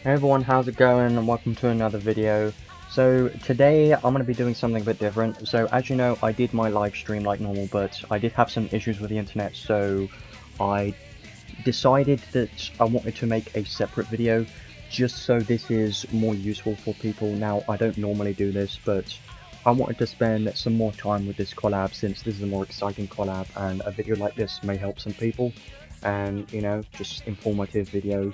Hey everyone, how's it going? And welcome to another video. So today I'm going to be doing something a bit different. So as you know, I did my live stream like normal, but I did have some issues with the internet, so I decided that I wanted to make a separate video just so this is more useful for people. Now, I don't normally do this, but I wanted to spend some more time with this collab since this is a more exciting collab, and a video like this may help some people, and you know, just informative video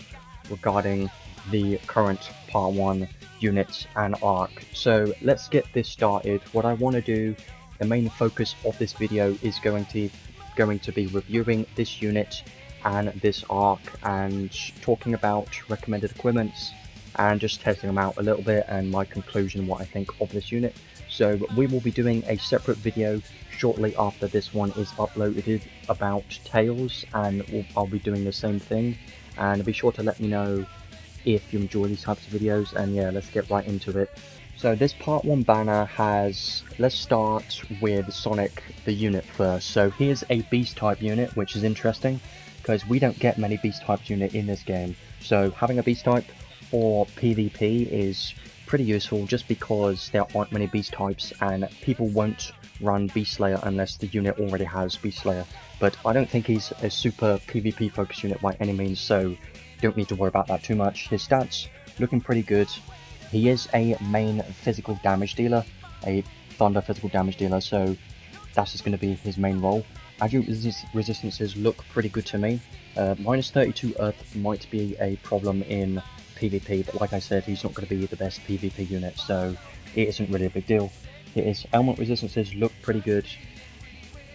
regarding the current part 1 units and arc. So let's get this started. What I want to do, the main focus of this video is going to be reviewing this unit and this arc and talking about recommended equipments and just testing them out a little bit and my conclusion, what I think of this unit. So we will be doing a separate video shortly after this one is uploaded about Tails, and I'll be doing the same thing. And be sure to let me know if you enjoy these types of videos, and yeah, let's get right into it. So this part 1 banner has, let's start with Sonic the unit first. So here's a beast type unit, which is interesting because we don't get many beast types unit in this game. So having a beast type for PvP is pretty useful just because there aren't many beast types and people won't run Beast Slayer unless the unit already has Beast Slayer. But I don't think he's a super PvP focused unit by any means, so don't need to worry about that too much. His stats looking pretty good. He is a main physical damage dealer, a thunder physical damage dealer, so that's just going to be his main role. Adjuvant resistances look pretty good to me. Minus 32 Earth might be a problem in PvP, but like I said, he's not going to be the best PvP unit, so it isn't really a big deal. His element resistances look pretty good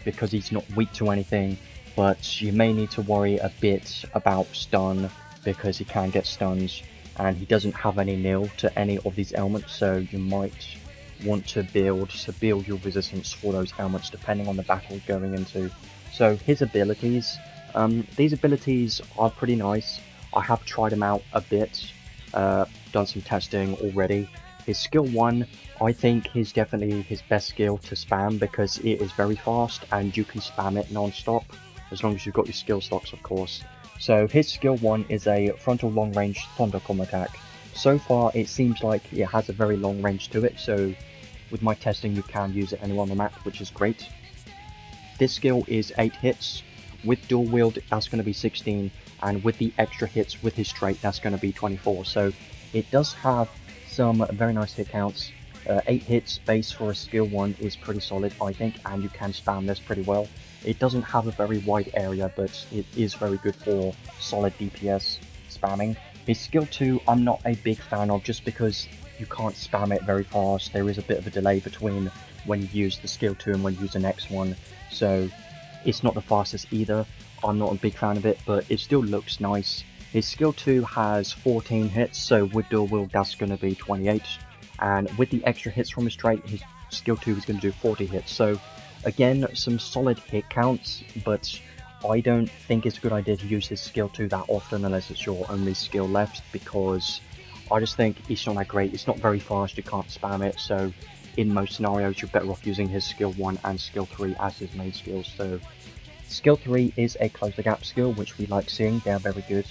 because he's not weak to anything, but you may need to worry a bit about stun because he can get stuns, and he doesn't have any nil to any of these elements, so you might want to build your resistance for those elements depending on the battle you're going into. So his abilities, these abilities are pretty nice. I have tried them out a bit, done some testing already. His skill 1, I think, is definitely his best skill to spam because it is very fast and you can spam it non-stop, as long as you've got your skill stocks, of course. So his skill 1 is a frontal long range thunder combo attack. So far it seems like it has a very long range to it, so with my testing you can use it anywhere on the map, which is great. This skill is 8 hits, with dual wield that's going to be 16, and with the extra hits with his trait that's going to be 24, so it does have some very nice hit counts. 8 hits base for a skill 1 is pretty solid, I think, and you can spam this pretty well. It doesn't have a very wide area, but it is very good for solid DPS spamming. His skill 2 I'm not a big fan of just because you can't spam it very fast. There is a bit of a delay between when you use the skill 2 and when you use the next one, so it's not the fastest either. I'm not a big fan of it, but it still looks nice. His skill 2 has 14 hits, so with dual wield that's going to be 28, and with the extra hits from his trait, his skill 2 is going to do 40 hits, so again, some solid hit counts, but I don't think it's a good idea to use his skill 2 that often unless it's your only skill left, because I just think it's not that great. It's not very fast, you can't spam it, so in most scenarios you're better off using his skill 1 and skill 3 as his main skills. So skill 3 is a close the gap skill, which we like seeing, they are very good.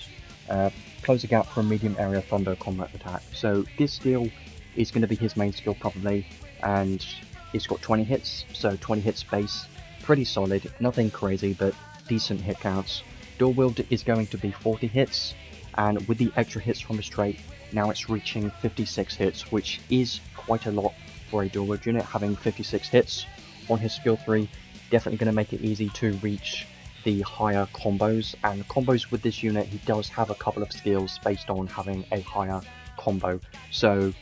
Close the gap for a medium area thunder combat attack. So this skill is going to be his main skill probably, and it's got 20 hits, so 20 hits base, pretty solid, nothing crazy, but decent hit counts. Dual wield is going to be 40 hits, and with the extra hits from his trait, now it's reaching 56 hits, which is quite a lot for a dual wield unit. Having 56 hits on his skill 3, definitely going to make it easy to reach the higher combos, and combos with this unit, he does have a couple of skills based on having a higher combo, so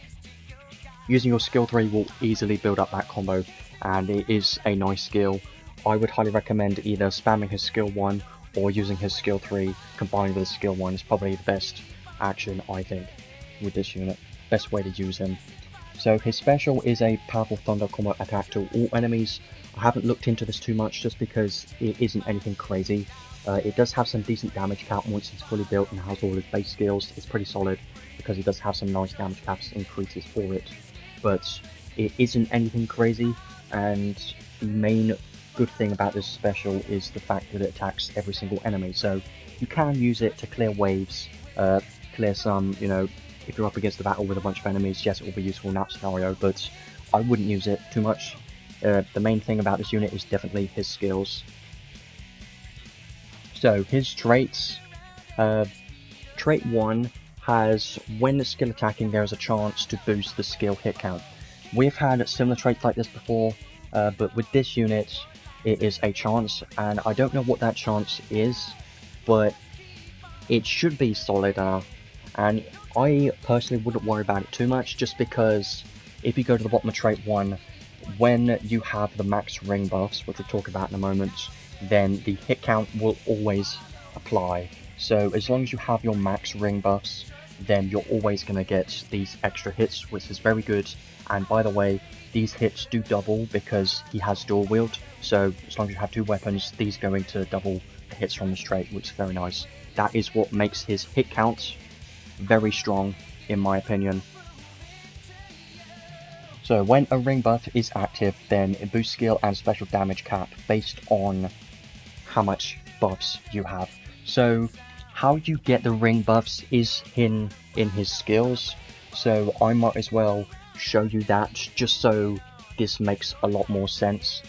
using your skill 3 will easily build up that combo, and it is a nice skill. I would highly recommend either spamming his skill 1 or using his skill 3 combined with his skill 1 is probably the best action, I think, with this unit. Best way to use him. So his special is a powerful thunder combo attack to all enemies. I haven't looked into this too much just because it isn't anything crazy. It does have some decent damage cap once it's fully built and has all his base skills. It's pretty solid because he does have some nice damage caps increases for it. But it isn't anything crazy, and the main good thing about this special is the fact that it attacks every single enemy, so you can use it to clear waves, clear some, you know, if you're up against the battle with a bunch of enemies, yes, it will be useful in that scenario, but I wouldn't use it too much. The main thing about this unit is definitely his skills. So, his traits, trait 1 has, when skill attacking, there is a chance to boost the skill hit count. We've had similar traits like this before, but with this unit, it is a chance, and I don't know what that chance is, but it should be solid enough, and I personally wouldn't worry about it too much, just because if you go to the bottom of trait 1, when you have the max ring buffs, which we'll talk about in a moment, then the hit count will always apply. So as long as you have your max ring buffs, then you're always going to get these extra hits, which is very good. And by the way, these hits do double because he has dual wield, so as long as you have 2 weapons, these are going to double the hits from this trait, which is very nice. That is what makes his hit count very strong, in my opinion. So when a ring buff is active, then it boosts skill and special damage cap based on how much buffs you have. So how you get the ring buffs is in his skills, so I might as well show you that just so this makes a lot more sense.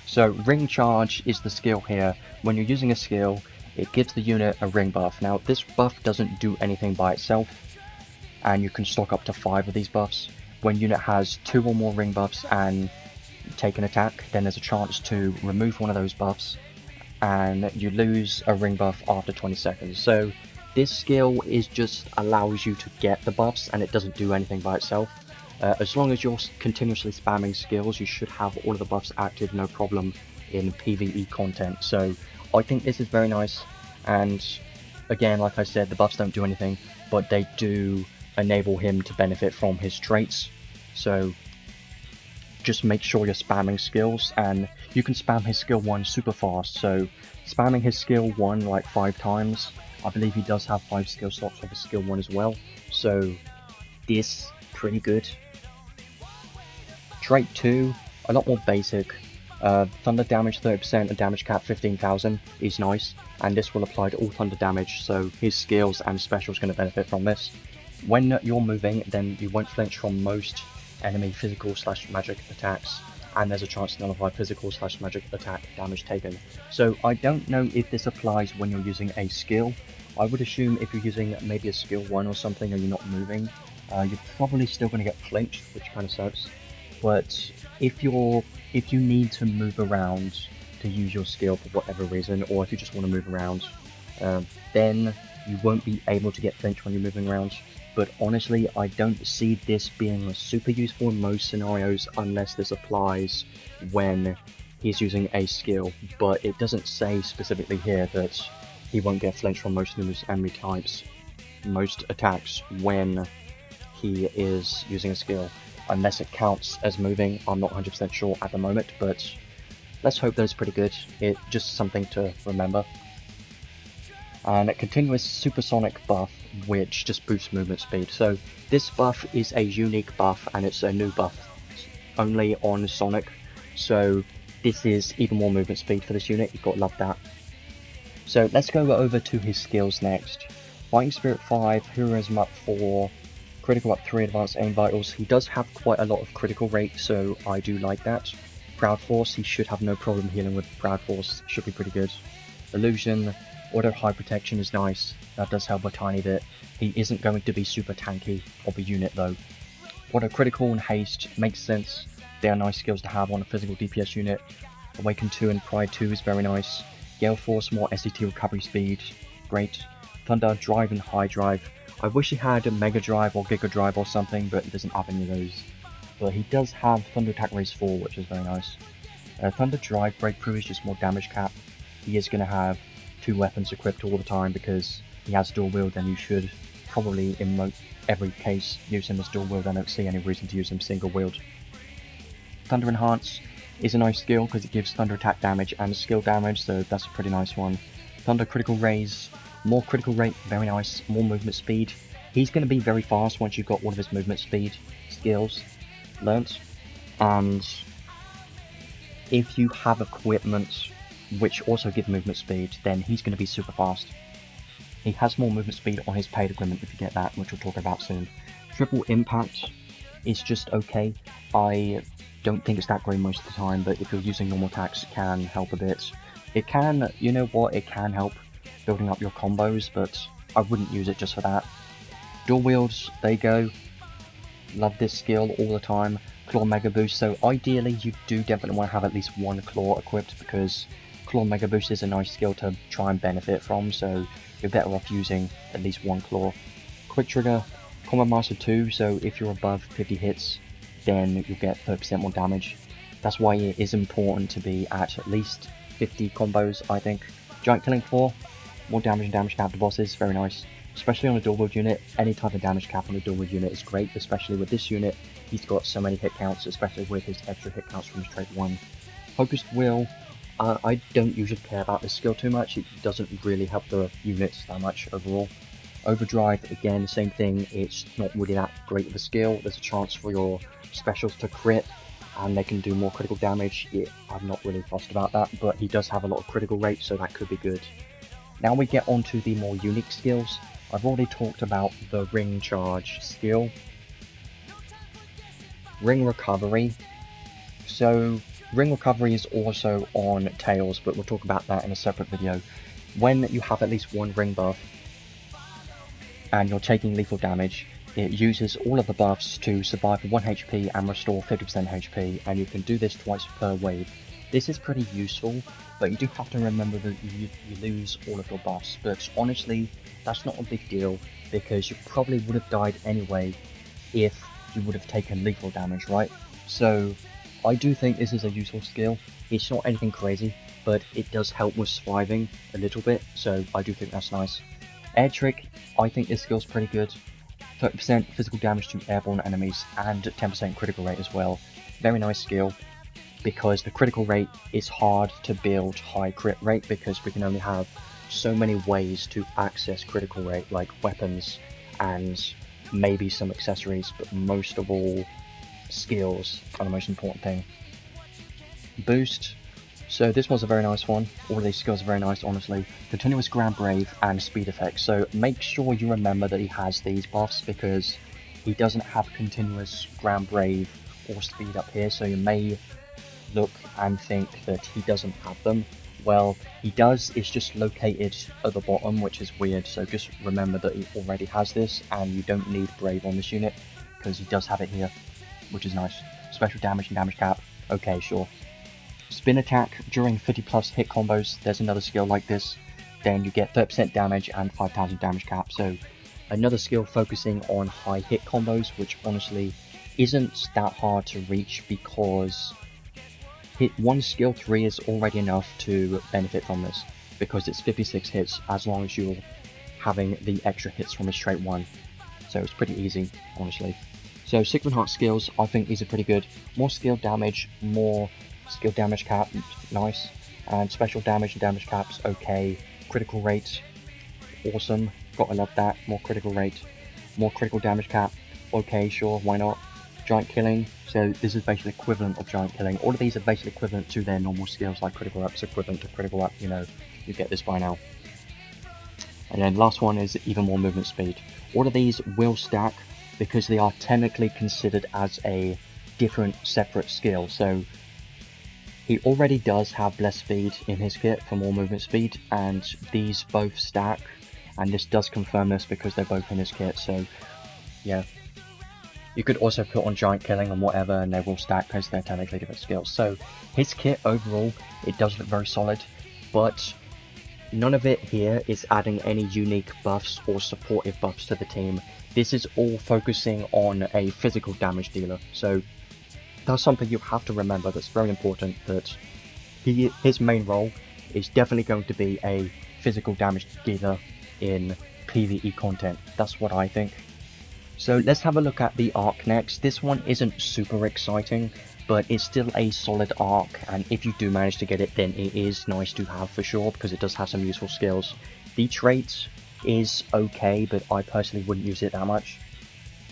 So ring charge is the skill here. When you're using a skill, it gives the unit a ring buff. Now this buff doesn't do anything by itself, and you can stock up to 5 of these buffs. When unit has 2 or more ring buffs and take an attack, then there's a chance to remove one of those buffs, and you lose a ring buff after 20 seconds. So this skill is just allows you to get the buffs, and it doesn't do anything by itself. As long as you're continuously spamming skills, you should have all of the buffs active, no problem, in PvE content. So I think this is very nice, and again, like I said, the buffs don't do anything, but they do enable him to benefit from his traits. So just make sure you're spamming skills, and you can spam his skill 1 super fast. So spamming his skill 1 like 5 times, I believe he does have 5 skill slots for his skill 1 as well, so this pretty good. Trait 2, a lot more basic. Thunder damage 30% and damage cap 15,000 is nice, and this will apply to all thunder damage, so his skills and specials going to benefit from this. When you're moving, then you won't flinch from most enemy physical/magic attacks, and there's a chance to nullify physical/magic attack damage taken. So I don't know if this applies when you're using a skill. I would assume if you're using maybe a skill 1 or something, or you're not moving, you're probably still going to get flinched, which kind of sucks. But if you need to move around to use your skill for whatever reason, or if you just want to move around, then you won't be able to get flinched when you're moving around. But honestly, I don't see this being super useful in most scenarios unless this applies when he's using a skill. But it doesn't say specifically here that he won't get flinched from most numerous enemy types, most attacks, when he is using a skill, unless it counts as moving. I'm not 100% sure at the moment, but let's hope that it's pretty good. It's just something to remember. And a continuous supersonic buff, which just boosts movement speed. So this buff is a unique buff, and it's a new buff only on Sonic, so this is even more movement speed for this unit. You've got to love that. So let's go over to his skills next. Fighting Spirit 5, Heroism up 4, Critical up 3, Advanced Aim Vitals. He does have quite a lot of critical rate, so I do like that. Proud Force, he should have no problem healing with Proud Force, should be pretty good. Illusion, Auto High Protection is nice, that does help a tiny bit. He isn't going to be super tanky of a unit though. Auto Critical and Haste makes sense, they are nice skills to have on a physical DPS unit. Awaken 2 and Pride 2 is very nice. Gale Force, more SCT recovery speed, great. Thunder, Drive and High Drive. I wish he had a Mega Drive or Giga Drive or something, but he doesn't have any of those. But he does have Thunder Attack Raise 4, which is very nice. Thunder Drive Breakthrough is just more damage cap. He is going to have 2 weapons equipped all the time because he has dual wield, and you should probably in every case use him as dual wield. I don't see any reason to use him single wield. Thunder Enhance is a nice skill because it gives thunder attack damage and skill damage, so that's a pretty nice one. Thunder Critical Raise, more critical rate, very nice, more movement speed. He's going to be very fast once you've got all of his movement speed skills learnt, and if you have equipment which also give movement speed, then he's going to be super fast. He has more movement speed on his paid equipment if you get that, which we'll talk about soon. Triple impact is just okay. I don't think it's that great most of the time, but if you're using normal attacks, it can help a bit. It can, you know what, it can help building up your combos, but I wouldn't use it just for that. Dual wields, there you go. Love this skill all the time. Claw Mega Boost, so ideally you do definitely want to have at least one claw equipped, because Claw Mega Boost is a nice skill to try and benefit from, so you're better off using at least one claw. Quick Trigger, Combat Master 2, so if you're above 50 hits, then you'll get 30% more damage. That's why it is important to be at least 50 combos, I think. Giant Killing 4, more damage and damage cap to bosses, very nice. Especially on a dual wield unit, any type of damage cap on a dual wield unit is great, especially with this unit. He's got so many hit counts, especially with his extra hit counts from his trait 1. Focused Will, I don't usually care about this skill too much, it doesn't really help the units that much overall. Overdrive, again, same thing, it's not really that great of a skill. There's a chance for your specials to crit, and they can do more critical damage. Yeah, I'm not really fussed about that, but he does have a lot of critical rate, so that could be good. Now we get on to the more unique skills. I've already talked about the Ring Charge skill. Ring Recovery. So, Ring Recovery is also on Tails, but we'll talk about that in a separate video. When you have at least one ring buff, and you're taking lethal damage, it uses all of the buffs to survive for 1 HP and restore 50% HP, and you can do this twice per wave. This is pretty useful, but you do have to remember that you lose all of your buffs, but honestly, that's not a big deal, because you probably would have died anyway if you would have taken lethal damage, right? So, I do think this is a useful skill. It's not anything crazy, but it does help with surviving a little bit, so I do think that's nice. Air Trick, I think this skill's pretty good. 30% physical damage to airborne enemies, and 10% critical rate as well. Very nice skill, because the critical rate is hard to build high crit rate, because we can only have so many ways to access critical rate, like weapons and maybe some accessories, but most of all, skills are the most important thing. Boost. So this one's a very nice one. All of these skills are very nice, honestly. Continuous Grand Brave and Speed Effect. So make sure you remember that he has these buffs, because he doesn't have Continuous Grand Brave or Speed up here, so you may look and think that he doesn't have them. Well, he does, it's just located at the bottom, which is weird, so just remember that he already has this, and you don't need Brave on this unit, because he does have it here, which is nice. Special damage and damage cap, okay, sure. Spin attack, during 50 plus hit combos, there's another skill like this, then you get 30% damage and 5000 damage cap, so another skill focusing on high hit combos, which honestly isn't that hard to reach, because hit 1 skill 3 is already enough to benefit from this, because it's 56 hits as long as you're having the extra hits from his trait 1, so it's pretty easy, honestly. So Sigmund Heart skills, I think these are pretty good. More skill damage, more skill damage cap, nice, and special damage and damage caps, okay. Critical rate, awesome, gotta love that. More critical rate, more critical damage cap, okay, sure, why not. Giant Killing, so this is basically equivalent of Giant Killing. All of these are basically equivalent to their normal skills, like critical up's equivalent to critical up, you know, you get this by now. And then last one is even more movement speed. All of these will stack, because they are technically considered as a different separate skill, so he already does have less speed in his kit for more movement speed, and these both stack, and this does confirm this because they're both in his kit, so yeah. You could also put on Giant Killing and whatever, and they will stack because they're technically different skills. So his kit overall, it does look very solid, but none of it here is adding any unique buffs or supportive buffs to the team. This is all focusing on a physical damage dealer, so that's something you have to remember. That's very important, that his main role is definitely going to be a physical damage dealer in PvE content. That's what I think. So let's have a look at the arc next. This one isn't super exciting, but it's still a solid arc, and if you do manage to get it, then it is nice to have for sure, because it does have some useful skills. The trait is okay, but I personally wouldn't use it that much.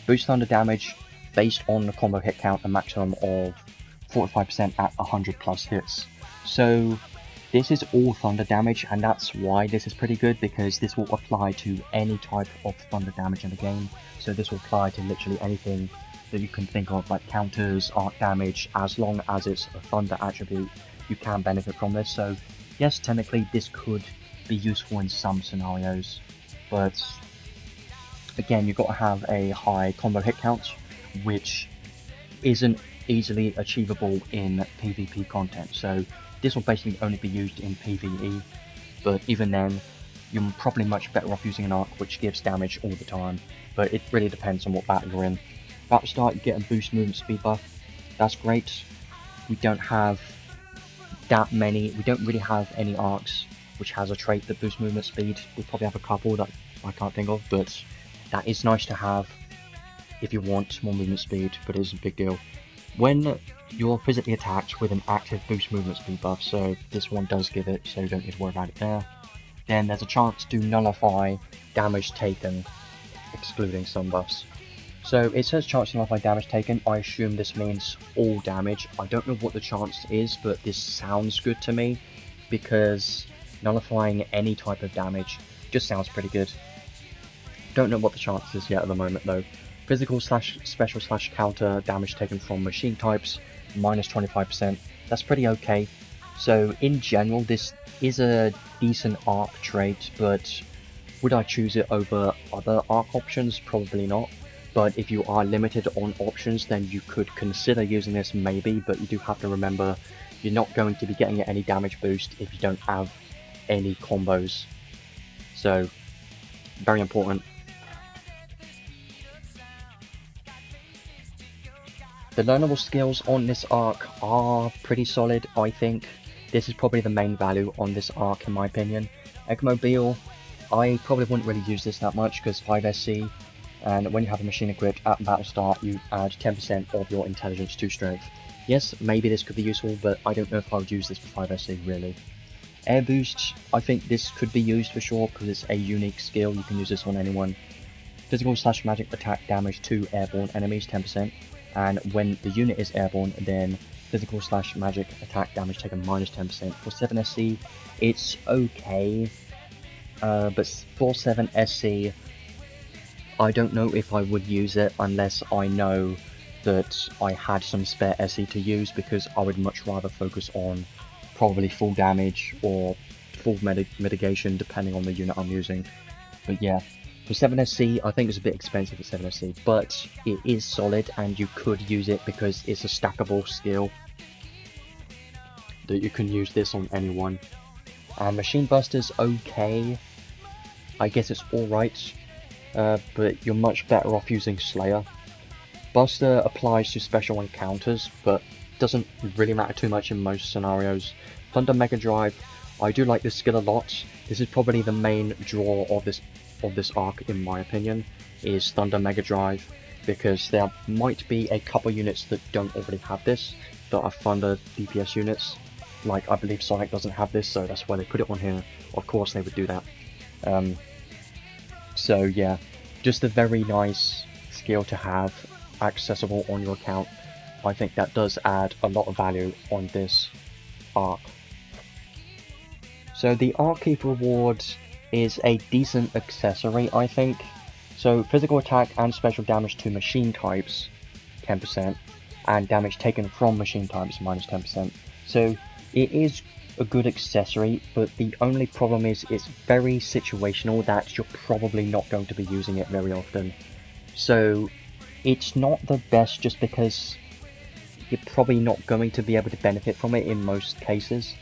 Boost thunder damage, based on the combo hit count, a maximum of 45% at 100 plus hits. So this is all thunder damage, and that's why this is pretty good, because this will apply to any type of thunder damage in the game. So this will apply to literally anything that you can think of, like counters, arc damage. As long as it's a thunder attribute, you can benefit from this. So yes, technically this could be useful in some scenarios, but again, you've got to have a high combo hit count, which isn't easily achievable in PvP content. So this will basically only be used in PvE, but even then, you're probably much better off using an arc which gives damage all the time, but it really depends on what battle you're in. About to start, you get a boost movement speed buff. That's great. We don't have that many, we don't really have any arcs which has a trait that boosts movement speed. We probably have a couple that I can't think of, but that is nice to have if you want more movement speed, but it is a big deal. When you're physically attacked with an active boost movement speed buff, so this one does give it, so you don't need to worry about it there, then there's a chance to nullify damage taken, excluding some buffs. So it says chance to nullify damage taken. I assume this means all damage. I don't know what the chance is, but this sounds good to me, because nullifying any type of damage just sounds pretty good. Don't know what the chance is yet at the moment though. Physical slash special slash counter damage taken from machine types, minus 25%. That's pretty okay. So in general, this is a decent arc trait, but would I choose it over other arc options? Probably not. But if you are limited on options, then you could consider using this maybe, but you do have to remember you're not going to be getting any damage boost if you don't have any combos. So, very important. The learnable skills on this arc are pretty solid, I think. This is probably the main value on this arc in my opinion. Eggmobile, I probably wouldn't really use this that much because 5SC, and when you have a machine equipped at battle start, you add 10% of your intelligence to strength. Yes, maybe this could be useful, but I don't know if I would use this for 5SC really. Air boost, I think this could be used for sure because it's a unique skill, you can use this on anyone. Physical slash magic attack damage to airborne enemies, 10%. And when the unit is airborne, then physical slash magic attack damage taken minus 10%. For 7SC, it's okay, but for 7SC, I don't know if I would use it unless I know that I had some spare SC to use, because I would much rather focus on probably full damage or full mitigation depending on the unit I'm using. But yeah. For 7SC, I think it's a bit expensive at 7SC, but it is solid and you could use it because it's a stackable skill that you can use this on anyone. And Machine Buster's okay, I guess it's alright, but you're much better off using Slayer. Buster applies to special encounters, but doesn't really matter too much in most scenarios. Thunder Mega Drive, I do like this skill a lot. This is probably the main draw of this arc in my opinion, is Thunder Mega Drive, because there might be a couple units that don't already have this, that are Thunder DPS units. Like I believe Sonic doesn't have this, so that's why they put it on here. Of course they would do that. So yeah, just a very nice skill to have accessible on your account. I think that does add a lot of value on this arc. So the Arc Keep reward is a decent accessory, I think. So physical attack and special damage to machine types, 10%, and damage taken from machine types, minus 10%. So it is a good accessory, but the only problem is it's very situational, that you're probably not going to be using it very often. So it's not the best just because you're probably not going to be able to benefit from it in most cases.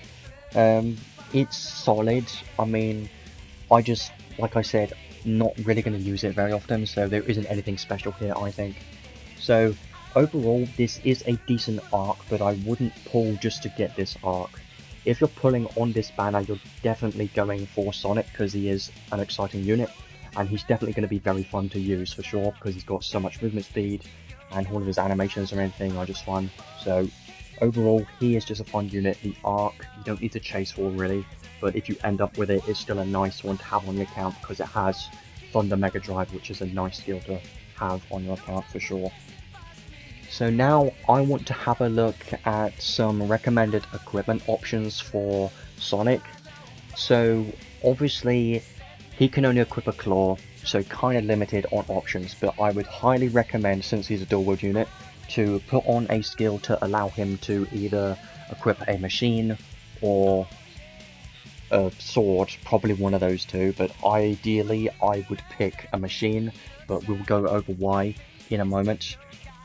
It's solid. I mean, I just, like I said, not really going to use it very often, so there isn't anything special here, I think. So overall, this is a decent arc, but I wouldn't pull just to get this arc. If you're pulling on this banner, you're definitely going for Sonic, because he is an exciting unit, and he's definitely going to be very fun to use for sure, because he's got so much movement speed, and all of his animations and everything are just fun. So overall, he is just a fun unit. The arc, you don't need to chase for really, but if you end up with it, it's still a nice one to have on your account because it has Thunder Mega Drive, which is a nice skill to have on your account for sure. So now I want to have a look at some recommended equipment options for Sonic. So obviously he can only equip a claw, so kind of limited on options, but I would highly recommend, since he's a dual wield unit, to put on a skill to allow him to either equip a machine or a sword, probably one of those two, but ideally I would pick a machine, but we'll go over why in a moment.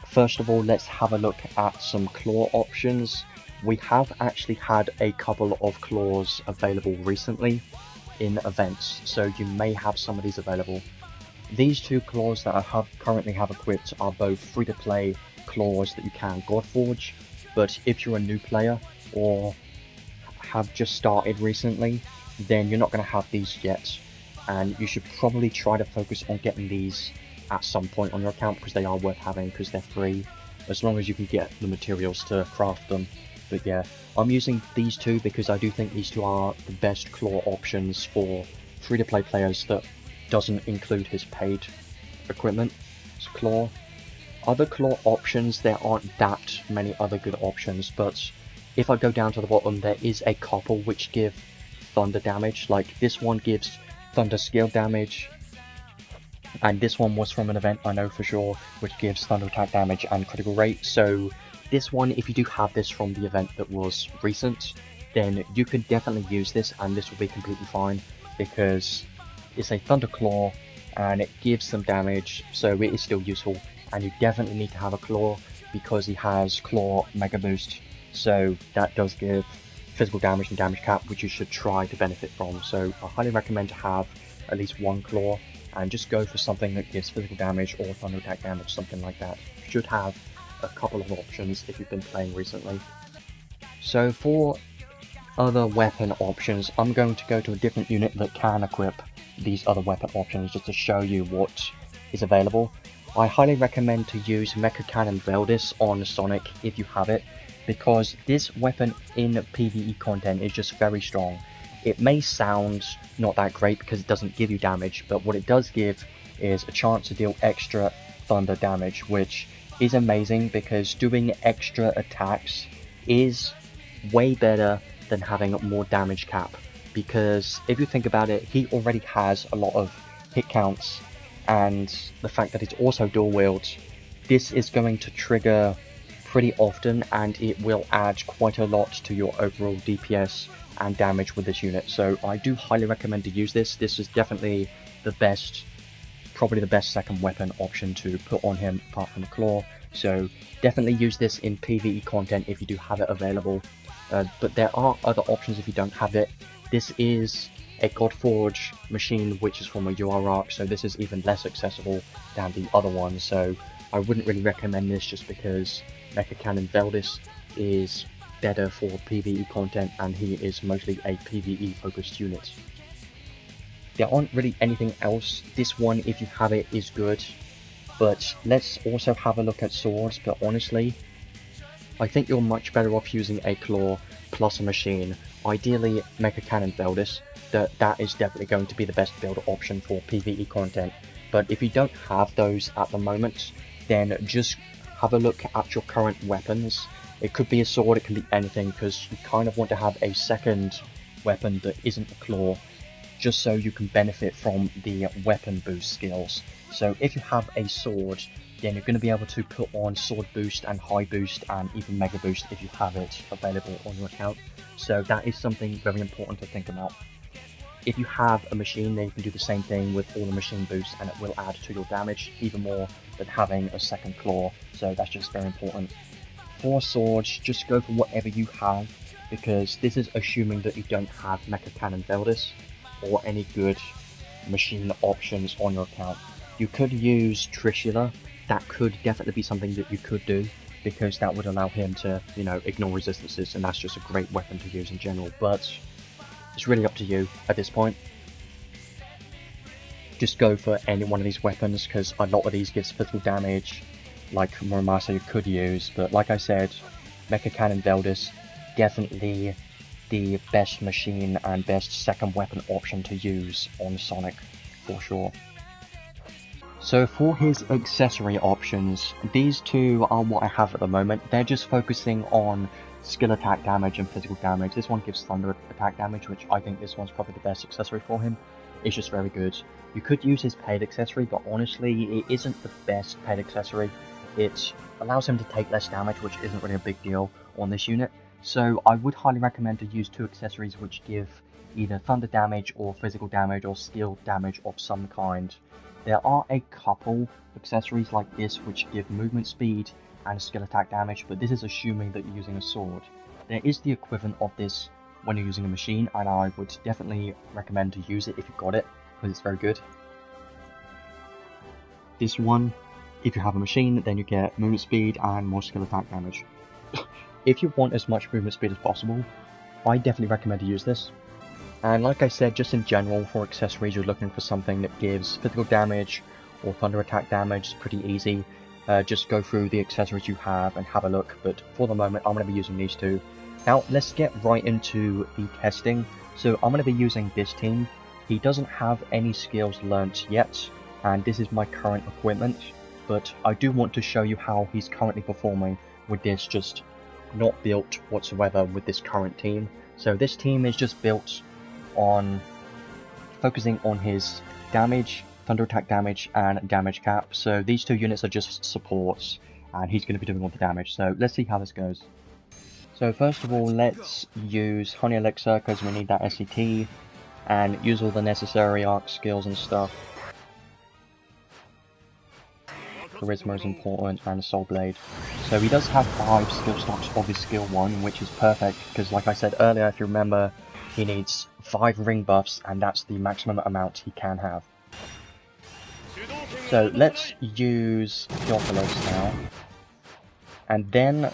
First of all, let's have a look at some claw options. We have actually had a couple of claws available recently in events, so you may have some of these available. These two claws that I currently have equipped are both free-to-play claws that you can Godforge, but if you're a new player or have just started recently, then you're not going to have these yet, and you should probably try to focus on getting these at some point on your account, because they are worth having, because they're free, as long as you can get the materials to craft them. But yeah, I'm using these two because I do think these two are the best claw options for free-to-play players that doesn't include his paid equipment. It's claw. Other claw options, there aren't that many other good options, but if I go down to the bottom, there is a couple which give thunder damage. Like this one gives thunder skill damage, and this one was from an event, I know for sure, which gives thunder attack damage and critical rate. So this one, if you do have this from the event that was recent, then you can definitely use this, and this will be completely fine, because it's a thunder claw and it gives some damage, so it is still useful. And you definitely need to have a claw because he has claw mega boost, so that does give physical damage and damage cap, which you should try to benefit from. So I highly recommend to have at least one claw, and just go for something that gives physical damage or thunder attack damage, something like that. You should have a couple of options if you've been playing recently. So for other weapon options, I'm going to go to a different unit that can equip these other weapon options just to show you what is available. I highly recommend to use Mecha Cannon Veldis on Sonic if you have it, because this weapon in PvE content is just very strong. It may sound not that great because it doesn't give you damage, but what it does give is a chance to deal extra thunder damage, which is amazing because doing extra attacks is way better than having more damage cap. Because if you think about it, he already has a lot of hit counts, and the fact that it's also dual wield, this is going to trigger pretty often, and it will add quite a lot to your overall DPS and damage with this unit. So I do highly recommend to use this. This is definitely the best, probably the best second weapon option to put on him apart from the claw. So definitely use this in PvE content if you do have it available. But there are other options if you don't have it. This is a Godforge machine which is from a UR so this is even less accessible than the other one. So I wouldn't really recommend this just because Mecha Cannon Veldis is better for PvE content, and he is mostly a PvE focused unit. There aren't really anything else. This one, if you have it, is good, but let's also have a look at swords. But honestly, I think you're much better off using a claw plus a machine, ideally Mecha Cannon Veldis. That is definitely going to be the best build option for PvE content. But if you don't have those at the moment, then just have a look at your current weapons. It could be a sword, it can be anything, because you kind of want to have a second weapon that isn't a claw, just so you can benefit from the weapon boost skills. So if you have a sword, then you're going to be able to put on sword boost and high boost and even mega boost if you have it available on your account. So that is something very important to think about. If you have a machine, then you can do the same thing with all the machine boosts, and it will add to your damage even more than having a second claw. So that's just very important. For swords, just go for whatever you have, because this is assuming that you don't have Mecha Cannon Veldis or any good machine options on your account. You could use Trishula. That could definitely be something that you could do, because that would allow him to, ignore resistances, and that's just a great weapon to use in general. But it's really up to you at this point. Just go for any one of these weapons, because a lot of these gives physical damage, like Muramasa you could use, but like I said, Mecha Cannon Veldis, definitely the best machine and best second weapon option to use on Sonic, for sure. So for his accessory options, these two are what I have at the moment. They're just focusing on skill attack damage and physical damage. This one gives thunder attack damage, which I think this one's probably the best accessory for him. It's just very good. You could use his paid accessory, but honestly, it isn't the best paid accessory. It allows him to take less damage, which isn't really a big deal on this unit. So I would highly recommend to use 2 accessories which give either thunder damage or physical damage or skill damage of some kind. There are a couple accessories like this which give movement speed and skill attack damage, but this is assuming that you're using a sword. There is the equivalent of this when you're using a machine, and I would definitely recommend to use it if you've got it, because it's very good. This one, if you have a machine, then you get movement speed and more skill attack damage. If you want as much movement speed as possible, I definitely recommend to use this. And like I said, just in general, for accessories, you're looking for something that gives physical damage or thunder attack damage. It's pretty easy. Just go through the accessories you have and have a look, but for the moment, I'm going to be using these 2. Now, let's get right into the testing. So I'm going to be using this team. He doesn't have any skills learnt yet, and this is my current equipment, but I do want to show you how he's currently performing with this just not built whatsoever with this current team. So this team is just built on focusing on his damage, thunder attack damage, and damage cap. So these 2 units are just supports, and he's going to be doing all the damage. So let's see how this goes. So first of all, let's use Honey Elixir because we need that SCT, and use all the necessary arc skills and stuff. Charisma is important, and Soul Blade. So he does have 5 skill stocks of his skill 1, which is perfect, because like I said earlier, if you remember, he needs 5 ring buffs, and that's the maximum amount he can have. So let's use Theophilus now. And then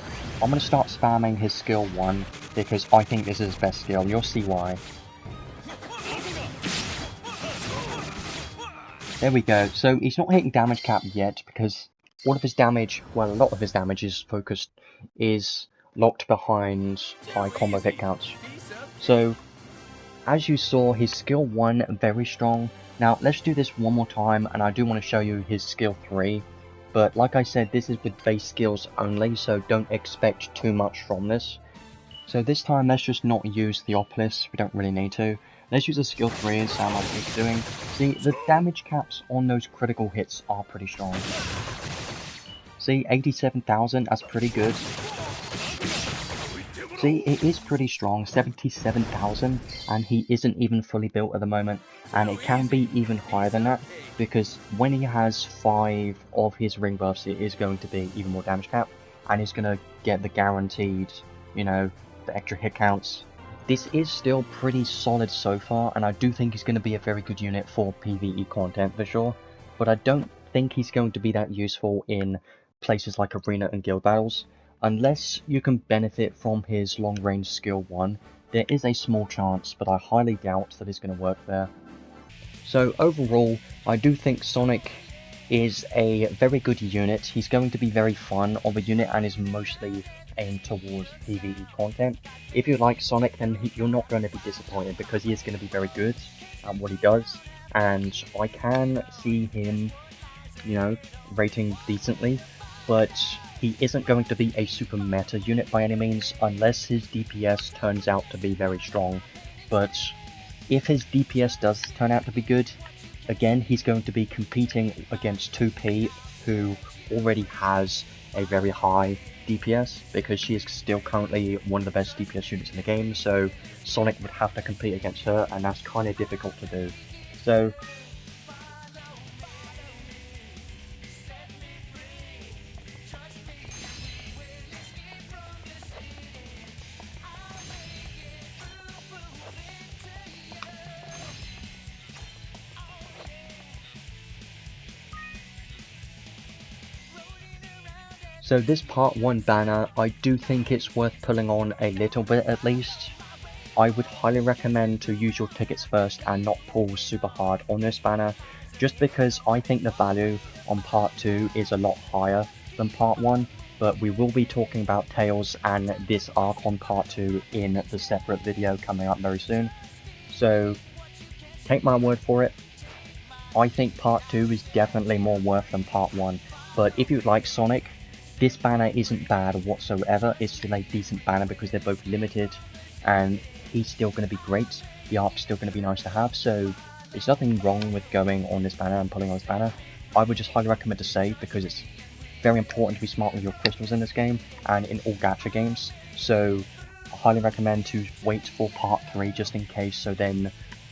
I'm going to start spamming his skill 1, because I think this is his best skill. You'll see why. There we go. So he's not hitting damage cap yet because all of his damage, well, a lot of his damage is locked behind high combo hit counts. So as you saw, his skill 1 very strong. Now let's do this one more time, and I do want to show you his skill 3. But like I said, this is with base skills only, so don't expect too much from this. So this time let's just not use Theophilus, we don't really need to. Let's use a skill 3 and sound like he's doing. See, the damage caps on those critical hits are pretty strong. See, 87,000, that's pretty good. See, it is pretty strong, 77,000, and he isn't even fully built at the moment. And it can be even higher than that, because when he has 5 of his ring buffs, it is going to be even more damage cap, and he's going to get the guaranteed, you know, the extra hit counts. This is still pretty solid so far, and I do think he's going to be a very good unit for PvE content for sure, but I don't think he's going to be that useful in places like Arena and Guild Battles. Unless you can benefit from his long range skill 1, there is a small chance, but I highly doubt that it's going to work there. So overall, I do think Sonic is a very good unit. He's going to be very fun of a unit and is mostly aimed towards PvE content. If you like Sonic, then you're not going to be disappointed because he is going to be very good at what he does, and I can see him, you know, rating decently, but he isn't going to be a super meta unit by any means unless his DPS turns out to be very strong. But if his DPS does turn out to be good, again, he's going to be competing against 2P, who already has a very high DPS, because she is still currently one of the best DPS units in the game, so Sonic would have to compete against her, and that's kind of difficult to do. So So this part 1 banner, I do think it's worth pulling on a little bit at least. I would highly recommend to use your tickets first and not pull super hard on this banner, just because I think the value on part 2 is a lot higher than part 1, but we will be talking about Tails and this arc on part 2 in the separate video coming up very soon. So take my word for it, I think part 2 is definitely more worth than part 1, but if you like Sonic, this banner isn't bad whatsoever. It's still a decent banner because they're both limited, and he's still going to be great. The art's still going to be nice to have, so there's nothing wrong with going on this banner and pulling on this banner. I would just highly recommend to save, because it's very important to be smart with your crystals in this game and in all gacha games. So I highly recommend to wait for part 3 just in case, so then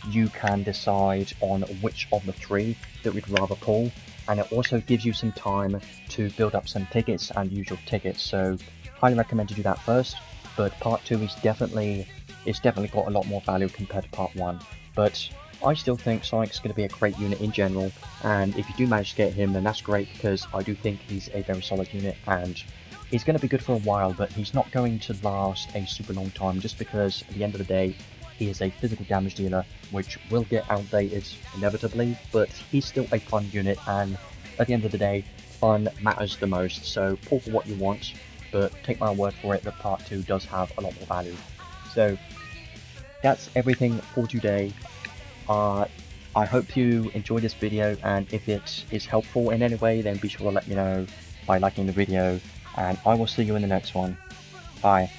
you can decide on which of the 3 that we'd rather pull. And it also gives you some time to build up some tickets and use your tickets, so highly recommend to do that first. But part 2 is definitely got a lot more value compared to part 1. But I still think Sonic's going to be a great unit in general, and if you do manage to get him, then that's great, because I do think he's a very solid unit, and he's going to be good for a while, but he's not going to last a super long time, just because at the end of the day, he is a physical damage dealer, which will get outdated inevitably, but he's still a fun unit, and at the end of the day, fun matters the most. So pull for what you want, but take my word for it that part 2 does have a lot more value. So that's everything for today. I hope you enjoyed this video, and if it is helpful in any way, then be sure to let me know by liking the video, and I will see you in the next one. Bye.